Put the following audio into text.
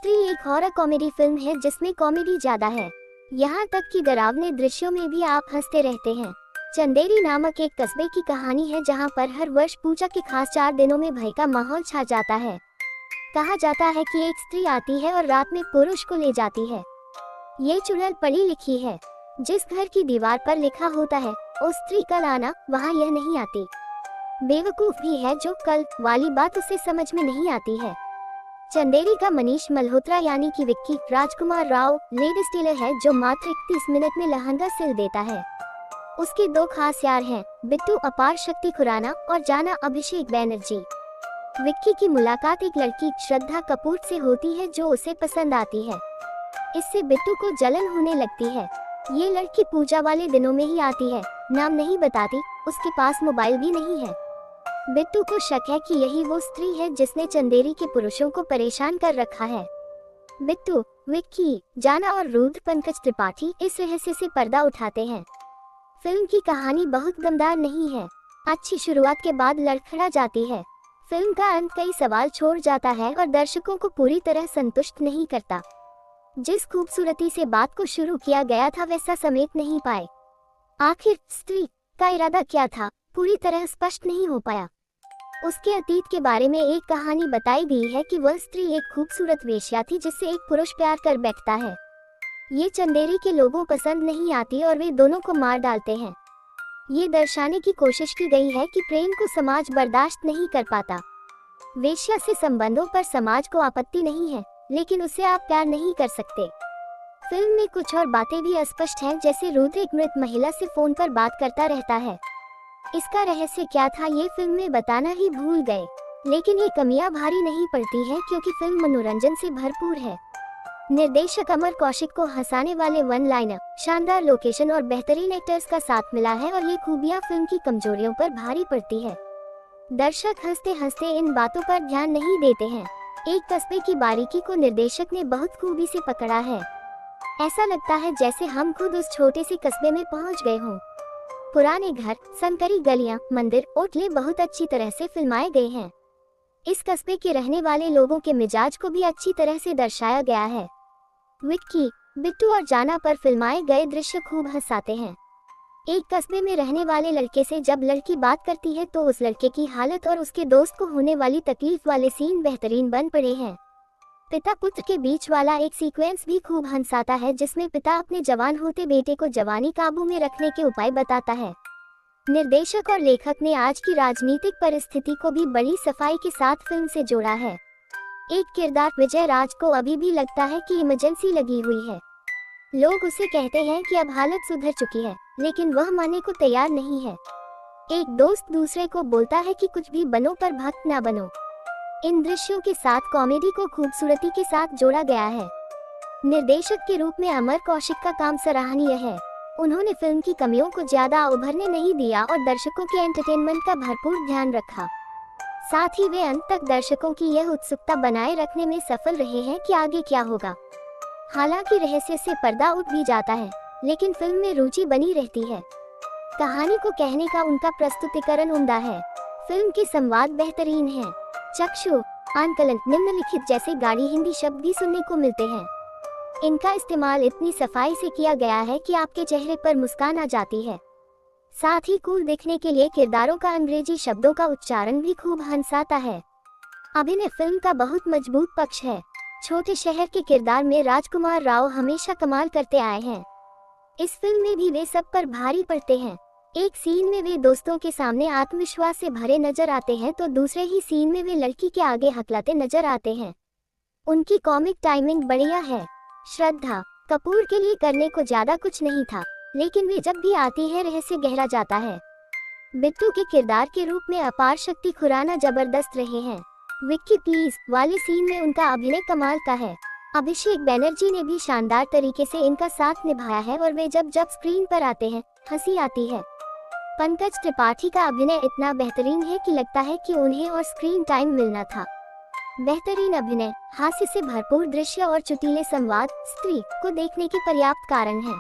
स्त्री एक horror comedy film है जिसमें कॉमेडी ज्यादा है, यहाँ तक कि डरावने दृश्यों में भी आप हंसते रहते हैं। चंदेरी नामक एक कस्बे की कहानी है जहाँ पर हर वर्ष पूजा के खास 4 दिनों में भय का माहौल छा जाता है। कहा जाता है कि एक स्त्री आती है और रात में पुरुष को ले जाती है। ये चुड़ैल पढ़ी लिखी है, जिस घर की दीवार पर लिखा होता है उस स्त्री कल आना, वहाँ यह नहीं आती। बेवकूफ भी है जो कल वाली बात उसे समझ में नहीं आती है। चंदेरी का मनीष मल्होत्रा यानी कि विक्की राजकुमार राव लेड स्टीलर है जो मात्र 31 मिनट में लहंगा सिल देता है। उसके 2 खास यार हैं, बिट्टू अपार शक्ति खुराना और जाना अभिषेक बैनर्जी। विक्की की मुलाकात एक लड़की श्रद्धा कपूर से होती है जो उसे पसंद आती है। इससे बिट्टू को जलन होने लगती है। ये लड़की पूजा वाले दिनों में ही आती है, नाम नहीं बताती, उसके पास मोबाइल भी नहीं है। बिट्टू को शक है कि यही वो स्त्री है जिसने चंदेरी के पुरुषों को परेशान कर रखा है। बिट्टू, विक्की, जाना और रुद्र पंकज त्रिपाठी इस रहस्य से पर्दा उठाते हैं। फिल्म की कहानी बहुत दमदार नहीं है। अच्छी शुरुआत के बाद लड़खड़ा जाती है। फिल्म का अंत कई सवाल छोड़ जाता है और दर्शकों को पूरी तरह संतुष्ट नहीं करता। जिस खूबसूरती से बात को शुरू किया गया था वैसा समेट नहीं पाए। आखिर स्त्री का इरादा क्या था, पूरी तरह स्पष्ट नहीं हो पाया। उसके अतीत के बारे में एक कहानी बताई गई है कि वह स्त्री एक खूबसूरत वेश्या थी जिससे एक पुरुष प्यार कर बैठता है। ये चंदेरी के लोगों पसंद नहीं आती और वे दोनों को मार डालते हैं। ये दर्शाने की कोशिश की गई है कि प्रेम को समाज बर्दाश्त नहीं कर पाता। वेश्या से संबंधों पर समाज को आपत्ति नहीं है, लेकिन उससे आप प्यार नहीं कर सकते। फिल्म में कुछ और बातें भी अस्पष्ट हैं, जैसे रुद्र एक मृत महिला से फोन पर बात करता रहता है। इसका रहस्य क्या था ये फिल्म में बताना ही भूल गए, लेकिन ये कमियां भारी नहीं पड़ती हैं क्योंकि फिल्म मनोरंजन से भरपूर है। निर्देशक अमर कौशिक को हंसाने वाले वन लाइनर, शानदार लोकेशन और बेहतरीन एक्टर्स का साथ मिला है और ये खूबियां फिल्म की कमजोरियों पर भारी पड़ती है। दर्शक हंसते हंसते इन बातों पर ध्यान नहीं देते हैं। एक कस्बे की बारीकी को निर्देशक ने बहुत खूबी से पकड़ा है। ऐसा लगता है जैसे हम खुद उस छोटे से कस्बे में पहुंच गए हों। पुराने घर, संकरी गलियां, मंदिर, ओटले बहुत अच्छी तरह से फिल्माए गए हैं। इस कस्बे के रहने वाले लोगों के मिजाज को भी अच्छी तरह से दर्शाया गया है। विक्की, बिट्टू और जाना पर फिल्माए गए दृश्य खूब हंसाते हैं। एक कस्बे में रहने वाले लड़के से जब लड़की बात करती है तो उस लड़के की हालत और उसके दोस्त को होने वाली तकलीफ वाले सीन बेहतरीन बन पड़े हैं। पिता पुत्र के बीच वाला एक सीक्वेंस भी खूब हंसाता है जिसमें पिता अपने जवान होते बेटे को जवानी काबू में रखने के उपाय बताता है। निर्देशक और लेखक ने आज की राजनीतिक परिस्थिति को भी बड़ी सफाई के साथ फिल्म से जोड़ा है। एक किरदार विजय राज को अभी भी लगता है कि इमरजेंसी लगी हुई है। लोग उसे कहते हैं कि अब हालत सुधर चुकी है, लेकिन वह मानने को तैयार नहीं है। एक दोस्त दूसरे को बोलता है कि कुछ भी बनो पर भक्त ना बनो। इन दृश्यों के साथ कॉमेडी को खूबसूरती के साथ जोड़ा गया है। निर्देशक के रूप में अमर कौशिक का काम सराहनीय है। उन्होंने फिल्म की कमियों को ज्यादा उभरने नहीं दिया और दर्शकों के एंटरटेनमेंट का भरपूर ध्यान रखा। साथ ही वे अंत तक दर्शकों की यह उत्सुकता बनाए रखने में सफल रहे हैं कि आगे क्या होगा। हालांकि रहस्य से पर्दा उठ भी जाता है, लेकिन फिल्म में रुचि बनी रहती है। कहानी को कहने का उनका प्रस्तुतिकरण उम्दा है। फिल्म के संवाद बेहतरीन हैं। चक्षु, आंकलन, निम्नलिखित जैसे गाढ़ी हिंदी शब्द भी सुनने को मिलते हैं। इनका इस्तेमाल इतनी सफाई से किया गया है कि आपके चेहरे पर मुस्कान आ जाती है। साथ ही कूल दिखने के लिए किरदारों का अंग्रेजी शब्दों का उच्चारण भी खूब हंसाता है। अभिनय फिल्म का बहुत मजबूत पक्ष है। छोटे शहर के किरदार में राजकुमार राव हमेशा कमाल करते आए हैं। इस फिल्म में भी वे सब पर भारी पड़ते हैं। एक सीन में वे दोस्तों के सामने आत्मविश्वास से भरे नजर आते हैं तो दूसरे ही सीन में वे लड़की के आगे हकलाते नजर आते हैं। उनकी कॉमिक टाइमिंग बढ़िया है। श्रद्धा कपूर के लिए करने को ज्यादा कुछ नहीं था, लेकिन वे जब भी आती है रहस्य गहरा जाता है। बिट्टू के किरदार के रूप में अपार शक्ति खुराना जबरदस्त रहे हैं। विक्की प्लीज वाले सीन में उनका अभिनय कमाल का है। अभिषेक बैनर्जी ने भी शानदार तरीके से इनका साथ निभाया है और वे जब स्क्रीन पर आते हैं हंसी आती है। पंकज त्रिपाठी का अभिनय इतना बेहतरीन है कि लगता है कि उन्हें और स्क्रीन टाइम मिलना था। बेहतरीन अभिनय, हास्य से भरपूर दृश्य और चुटीले संवाद स्त्री को देखने के पर्याप्त कारण हैं।